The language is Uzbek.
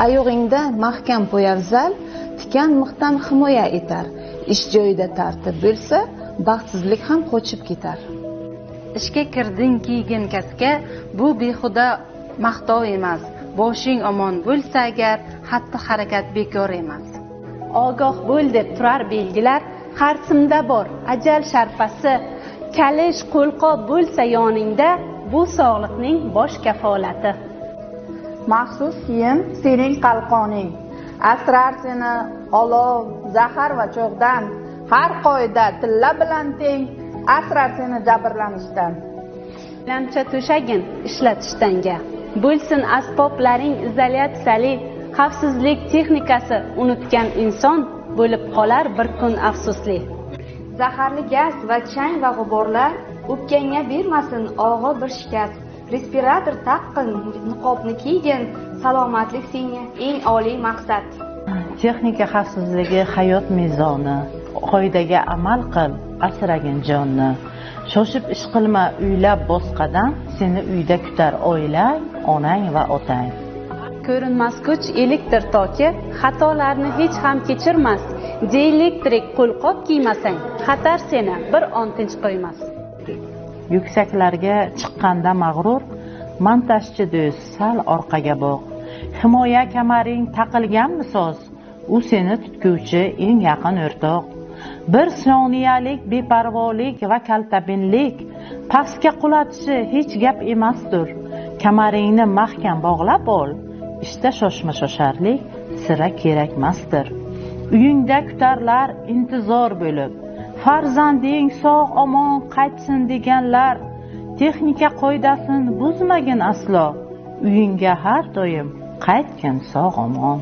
Oyog'ingda mahkam poyafzal tikan mixdan himoya etar. Ish joyida tartib bo'lsa, baxtsizlik ham qochib ketar. Ishga kirding kiygin kaska, bu behuda maqtov emas. Boshing omon bo'lsa agar, xatti harakat bekor emas. Ogoh bo'l deb turar belgilar, har simda bor ajal sharpasi. Kalish qo'lqop bo'lsa yoningda, bu sog'liqning bosh kafolati. Maxsus kiyim sening qalqoning, asrar seni olov, zahar va cho'g'dan. Har qoida tilla bilan teng, asrar seni jabrlanishdan. Lamcha to'shagin ishlatishanga. Bo'lsin asboblaring izolyatsiyali, xavfsizlik texnikasi unutgan inson bo'lib qolar bir kun afsusli. Zaharli gaz va chang va g'uborlar o'pkangga bermasin og'ir bir shikast. Respirator taqqin, niqobni kiygin, salomatlik senga eng oliy maqsad. Texnika xavfsizligi hayot mezoni. Qoidaga amal qil, asragin jonni. Shoshib ish qilma uylab bosqadan, seni uyda kutar oilang, onang va otang. Ko'rinmas kuch elektr toki xatolarni hech ham kechirmas. Dielektrik qo'lqop kiymasang, xatar seni bir on tinch qo'ymas. Yuksaklarga chiqqanda mag'rur, montajchi do'st sal orqaga boq. Himoya kamaring taqilganmi soz, u seni tutguvchi eng yaqin o'rtoq. Bir soniyalik beparvolik va kaltabinlik pastga qulatishi hech gap emasdir. Kamaringni mahkam bog'lab ol, ishda shoshma shosharlik sira kerakmasdir. Uyingda kutarlar intizor bo'lib, farzanding sog' omon qaytsin deganlar, texnika qoidasini buzmagin aslo. Uyingga har doim qaytgin sog' omon.